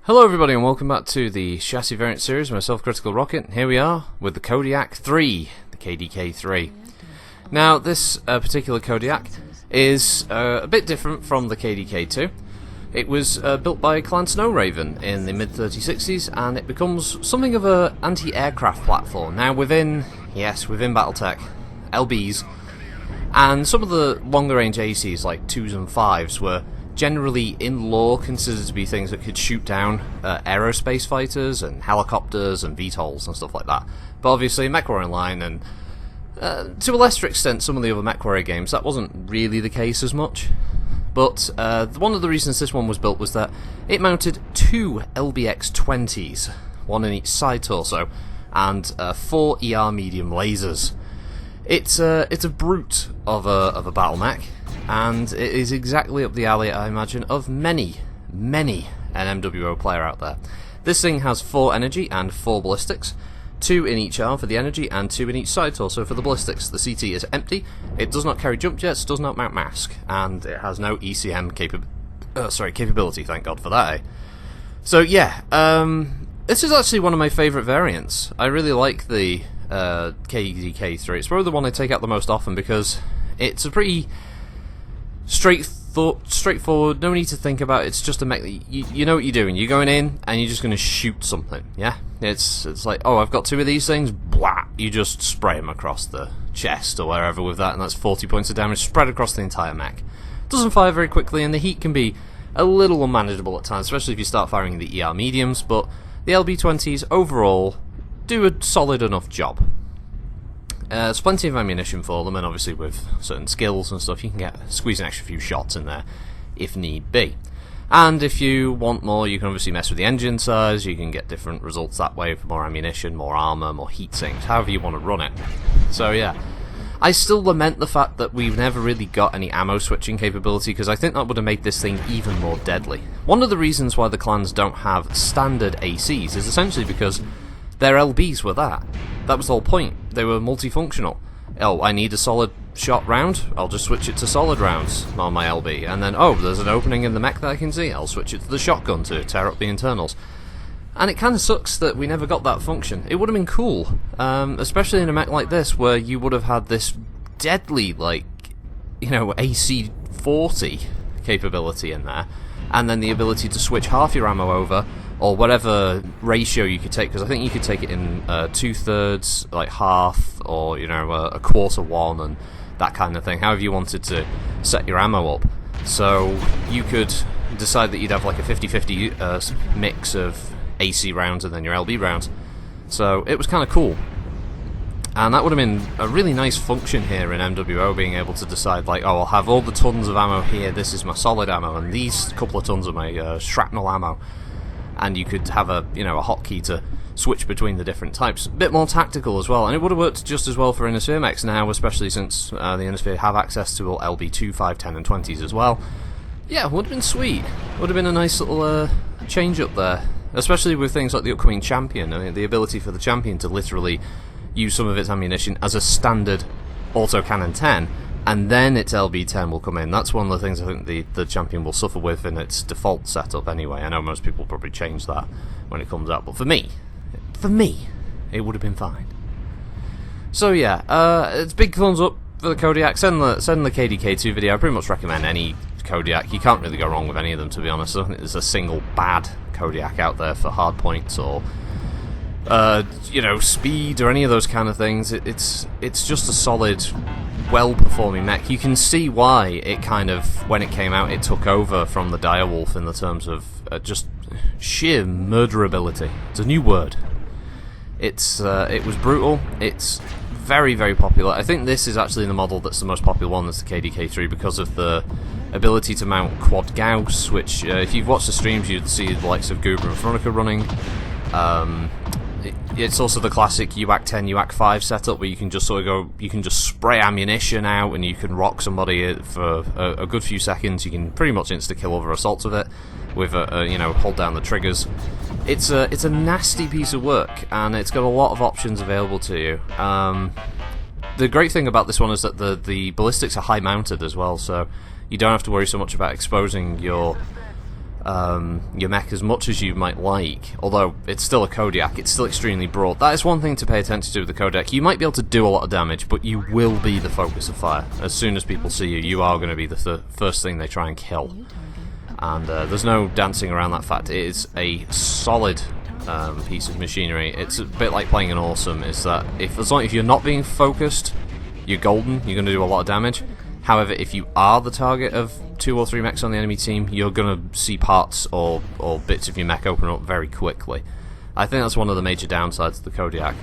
Hello everybody and welcome back to the Chassis Variant series, myself Critical Rocket. Here we are with the Kodiak 3, the KDK-3. Now this particular Kodiak is a bit different from the KDK-2. It was built by Clan Snowraven in the mid-3060s and it becomes something of an anti-aircraft platform. Now within Battletech, LBs, and some of the longer range ACs like 2s and 5s were generally in lore considered to be things that could shoot down aerospace fighters and helicopters and VTOLs and stuff like that. But obviously MechWarrior Online and to a lesser extent some of the other MechWarrior games, that wasn't really the case as much. But one of the reasons this one was built was that it mounted two LBX-20s, one in each side torso, and 4 ER medium lasers. It's a brute of a battle mech, and it is exactly up the alley, I imagine, of many an MWO player out there. This thing has 4 energy and 4 ballistics, 2 in each arm for the energy and 2 in each side torso for the ballistics. The CT is empty, it does not carry jump jets, does not mount mask, and it has no ECM capability, thank God for that. So yeah, this is actually one of my favourite variants. I really like the KDK-3. It's probably the one I take out the most often because it's a pretty straightforward, no need to think about it. It's just a mech that you know what you're doing. You're going in and you're just going to shoot something, yeah? It's like, oh, I've got 2 of these things, blah, you just spray them across the chest or wherever with that, and that's 40 points of damage spread across the entire mech. Doesn't fire very quickly, and the heat can be a little unmanageable at times, especially if you start firing the ER mediums, but the LB-20s overall do a solid enough job. There's plenty of ammunition for them, and obviously with certain skills and stuff you can squeeze an extra few shots in there if need be. And if you want more, you can obviously mess with the engine size, you can get different results that way for more ammunition, more armour, more heat sinks, however you want to run it. So yeah, I still lament the fact that we've never really got any ammo switching capability, because I think that would have made this thing even more deadly. One of the reasons why the clans don't have standard ACs is essentially because their LBs were that. That was the whole point. They were multifunctional. Oh, I need a solid shot round? I'll just switch it to solid rounds on my LB. And then, oh, there's an opening in the mech that I can see. I'll switch it to the shotgun to tear up the internals. And it kind of sucks that we never got that function. It would have been cool, especially in a mech like this where you would have had this deadly, like, you know, AC-40 capability in there, and then the ability to switch half your ammo over, or whatever ratio you could take, because I think you could take it in 2/3, like half, or you know, a 1/4, and that kind of thing, however you wanted to set your ammo up. So you could decide that you'd have like a 50-50 mix of AC rounds and then your LB rounds. So it was kind of cool. And that would have been a really nice function here in MWO, being able to decide like, oh, I'll have all the tons of ammo here, this is my solid ammo, and these couple of tons of my shrapnel ammo. And you could have a hotkey to switch between the different types. A bit more tactical as well, and it would have worked just as well for Innersphere mechs now, especially since the Innersphere have access to all LB2, 5, 10 and 20s as well. Yeah, would have been sweet. Would have been a nice little change up there, especially with things like the upcoming Champion. I mean, the ability for the Champion to literally use some of its ammunition as a standard autocannon 10, and then its LB10 will come in. That's one of the things I think the Champion will suffer with in its default setup anyway. I know most people will probably change that when it comes out, but for me, it would have been fine. So yeah, it's big thumbs up for the Kodiak. Send the KDK-2 video. I pretty much recommend any Kodiak. You can't really go wrong with any of them, to be honest. I don't think there's a single bad Kodiak out there for hard points or you know, speed or any of those kind of things. It's just a solid, well-performing mech. You can see why it kind of, when it came out, it took over from the Direwolf in the terms of just sheer murderability. It's a new word. It was brutal. It's very, very popular. I think this is actually the model that's the most popular one, that's the KDK-3, because of the ability to mount quad Gauss, which if you've watched the streams you'd see the likes of Goober and Veronica running. It's also the classic UAC 10, UAC 5 setup where you can just sort of go, you can just spray ammunition out and you can rock somebody for a good few seconds. You can pretty much insta-kill other assaults with it, with you know, hold down the triggers. It's a nasty piece of work, and it's got a lot of options available to you. The great thing about this one is that the ballistics are high mounted as well, so you don't have to worry so much about exposing your your mech as much as you might like. Although it's still a Kodiak, it's still extremely broad. That is one thing to pay attention to with the Kodiak. You might be able to do a lot of damage, but you will be the focus of fire. As soon as people see you, you are going to be the first thing they try and kill. And there's no dancing around that fact. It is a solid piece of machinery. It's a bit like playing an awesome, is that as long as you're not being focused, you're golden, you're going to do a lot of damage. However, if you are the target of 2 or 3 mechs on the enemy team, you're going to see parts or bits of your mech open up very quickly. I think that's one of the major downsides of the Kodiak,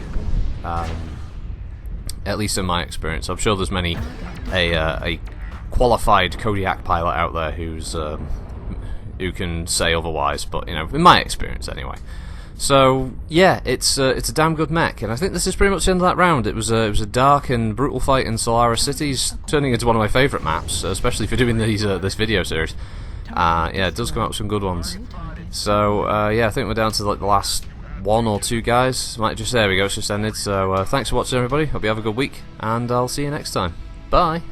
at least in my experience. I'm sure there's many a qualified Kodiak pilot out there who can say otherwise, but you know, in my experience anyway. So yeah, it's a damn good mech, and I think this is pretty much the end of that round. It was a dark and brutal fight in Solaris Cities, turning into one of my favourite maps, especially for doing this video series. Yeah, it does come out with some good ones. So yeah, I think we're down to like the last 1 or 2 guys. There we go, it's just ended. So thanks for watching, everybody. Hope you have a good week, and I'll see you next time. Bye.